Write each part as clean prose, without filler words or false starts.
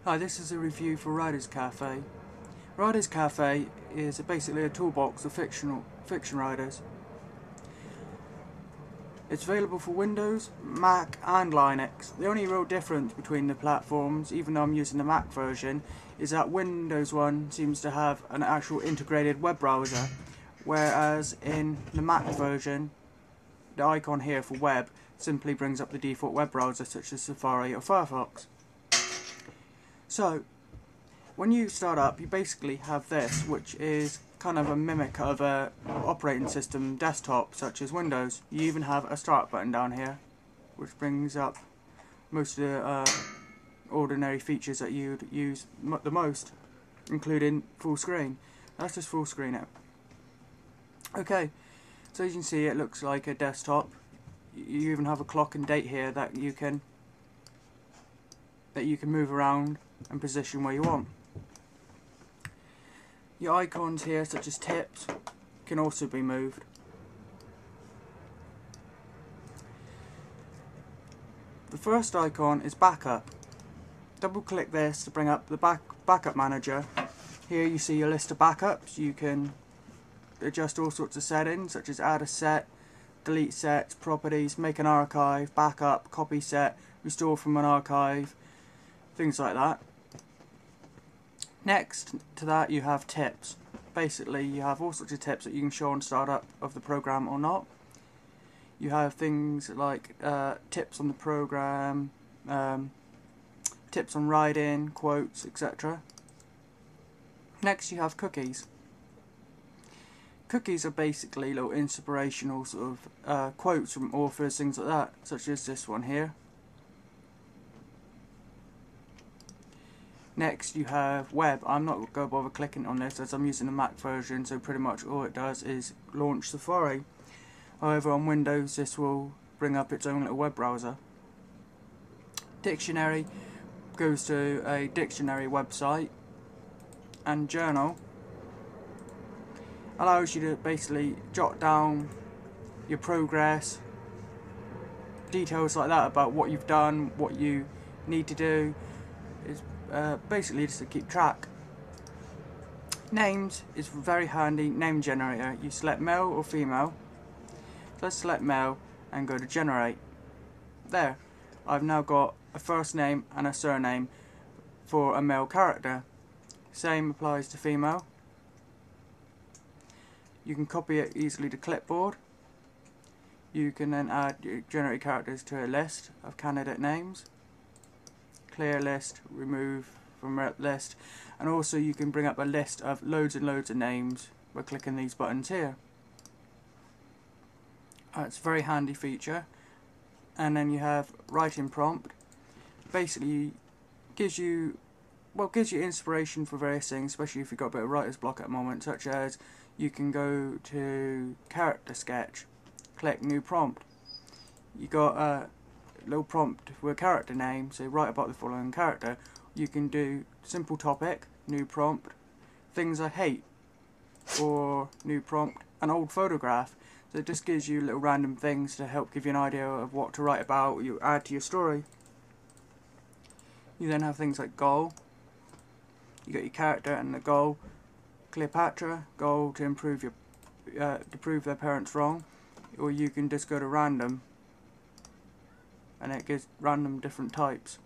Hi, this is a review for Writer's Café. Writer's Café is basically a toolbox of fiction writers. It's available for Windows, Mac and Linux. The only real difference between the platforms, even though I'm using the Mac version, is that Windows one seems to have an actual integrated web browser, whereas in the Mac version, the icon here for web simply brings up the default web browser such as Safari or Firefox. So, when you start up, you basically have this, which is kind of a mimic of a operating system desktop, such as Windows. You even have a start button down here, which brings up most of the ordinary features that you'd use the most, including full screen. Let's just full screen it. Okay, so as you can see, it looks like a desktop. You even have a clock and date here that you can move around and position where you want. Your icons here, such as tips, can also be moved. The first icon is backup. Double click this to bring up the backup manager. Here you see your list of backups. You can adjust all sorts of settings, such as add a set, delete sets, properties, make an archive, backup, copy set, restore from an archive, things like that. Next to that you have tips. Basically you have all sorts of tips that you can show on startup of the program or not. You have things like tips on the program, tips on writing, quotes, etc. Next you have cookies. Cookies are basically little inspirational sort of quotes from authors, things like that, such as this one here. Next you have web. I'm not going to bother clicking on this as I'm using the Mac version, so pretty much all it does is launch Safari. However, on Windows this will bring up its own little web browser. Dictionary goes to a dictionary website, and journal allows you to basically jot down your progress, details like that about what you've done, what you need to do. It's basically just to keep track. Names is very handy. Name generator. You select male or female. So let's select male and go to generate. There, I've now got a first name and a surname for a male character. Same applies to female. You can copy it easily to clipboard. You can then add generate characters to a list of candidate names. Clear list, remove from list, and also you can bring up a list of loads and loads of names by clicking these buttons here. It's a very handy feature. And then you have writing prompt. Basically gives you inspiration for various things, especially if you've got a bit of writer's block at the moment, such as you can go to character sketch, click new prompt. You got a little prompt with a character name, so write about the following character. You can do simple topic, new prompt, things I hate, or new prompt, an old photograph. So it just gives you little random things to help give you an idea of what to write about, you add to your story. You then have things like goal. You got your character and the goal. Cleopatra, goal to improve your to prove their parents wrong, or you can just go to random and it gives random different types.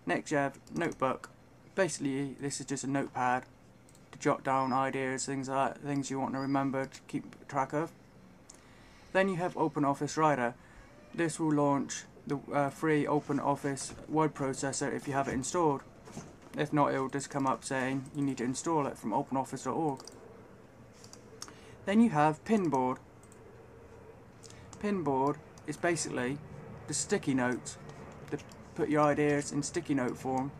Next you have notebook. Basically this is just a notepad to jot down ideas, things like that, things you want to remember to keep track of. Then you have Openoffice Writer. This will launch the free Openoffice word processor if you have it installed. If not, it will just come up saying you need to install it from openoffice.org. Then you have pinboard. Pinboard is basically the sticky notes to put your ideas in sticky note form.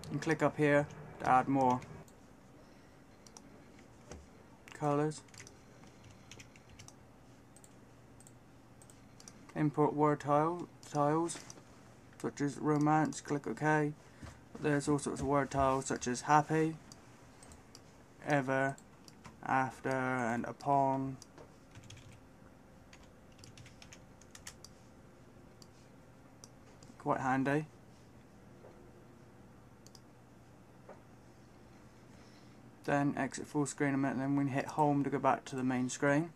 And click up here to add more. Colours. Import word tiles such as romance, click OK. There's all sorts of word tiles such as happy, ever, after and upon. quite handy. Then exit full screen a minute, and then we hit home to go back to the main screen.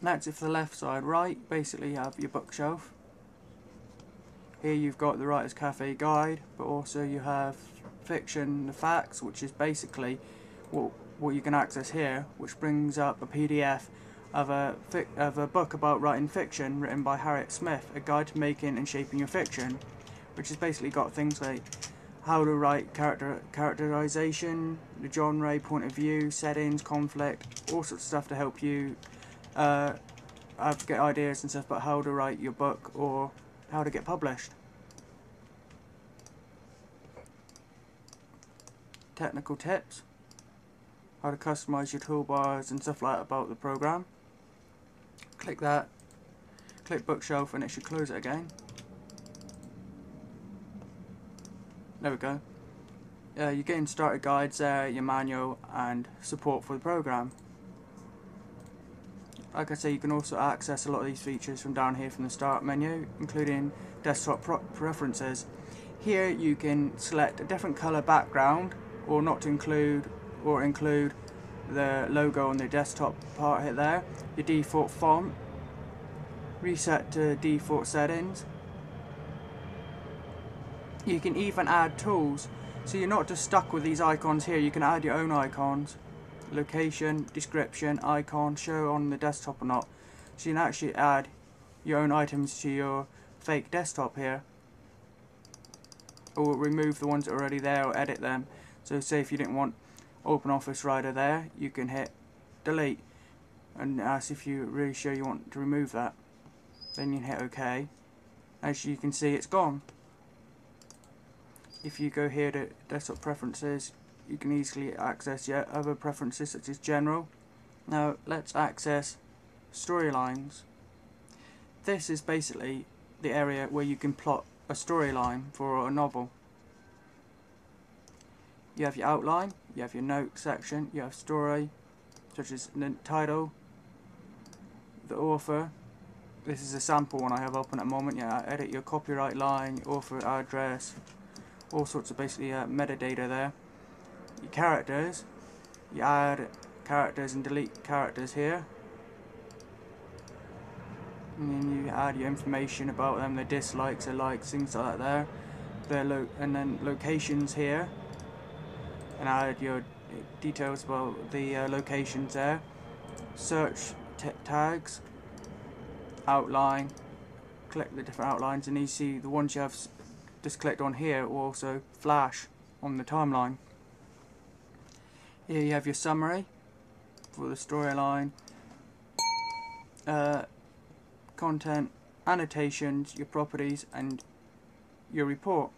That's it for the left side. Right, basically you have your bookshelf. Here you've got the Writer's Café guide, but also you have fiction, the facts, which is basically what you can access here, which brings up a PDF of a book about writing fiction written by Harriet Smart, a guide to making and shaping your fiction, which has basically got things like how to write characterization, the genre, point of view, settings, conflict, all sorts of stuff to help you get ideas and stuff about how to write your book or how to get published. Technical tips, how to customize your toolbars and stuff like that about the program. Click that, click bookshelf, and it should close it again. There we go. You're getting started guides there, your manual, and support for the program. Like I say, you can also access a lot of these features from down here from the start menu, including desktop preferences. Here you can select a different color background, or not to include, or include the logo on the desktop part. Hit there. Your default font, reset to default settings. You can even add tools, so you're not just stuck with these icons here. You can add your own icons. Location, description, icon, show on the desktop or not. So you can actually add your own items to your fake desktop here, or remove the ones that are already there, or edit them. So say if you didn't want Openoffice Writer there, you can hit delete and ask if you're really sure you want to remove that. Then you can hit OK. As you can see, it's gone. If you go here to desktop preferences, you can easily access your other preferences such as general. Now let's access storylines. This is basically the area where you can plot a storyline for a novel. You have your outline, you have your note section, you have story, such as the title, the author. This is a sample one I have open at the moment. Yeah, edit your copyright line, your author address, all sorts of basically metadata there. Your characters, you add characters and delete characters here, and then you add your information about them, their dislikes, their likes, things like that there. And then locations here, and add your details about the locations there. Search tags, outline, click the different outlines, and you see the ones you have just clicked on here will also flash on the timeline. Here you have your summary for the storyline, content, annotations, your properties, and your report.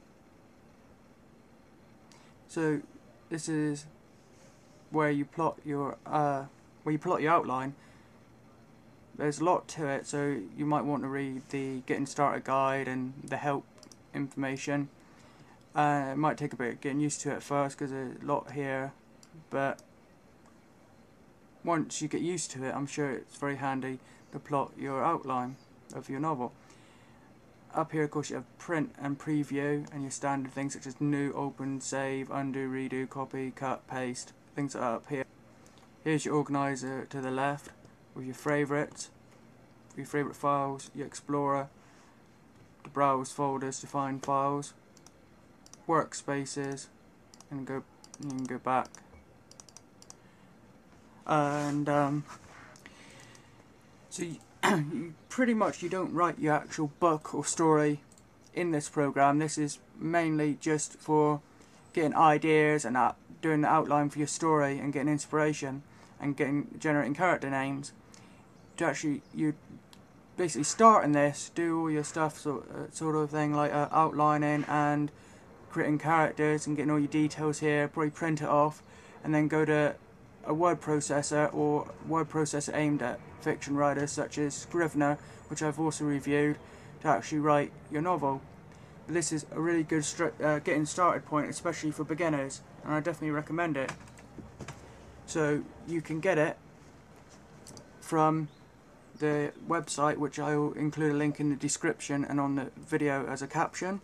So this is where you plot your outline. There's a lot to it, so you might want to read the getting started guide and the help information. It might take a bit of getting used to it first because there's a lot here, but once you get used to it, I'm sure it's very handy to plot your outline of your novel. Up here, of course, you have print and preview, and your standard things such as new, open, save, undo, redo, copy, cut, paste, things like that up here. Here's your organiser to the left with your favourites, your favourite files, your explorer, the browse folders to find files, workspaces, and you can go back. And so you pretty much you don't write your actual book or story in this program. This is mainly just for getting ideas and doing the outline for your story and getting inspiration and generating character names. To actually you basically starting this, do all your stuff sort of thing like outlining and creating characters and getting all your details here. Probably print it off and then go to a word processor or word processor aimed at fiction writers such as Scrivener, which I've also reviewed, to actually write your novel. But this is a really good getting started point, especially for beginners, and I definitely recommend it. So you can get it from the website, which I will include a link in the description and on the video as a caption.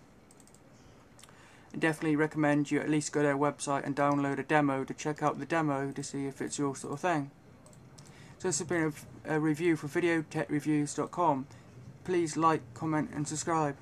I definitely recommend you at least go to their website and download a demo to check out the demo to see if it's your sort of thing. So this has been a review for videotechreviews.com. Please like, comment and subscribe.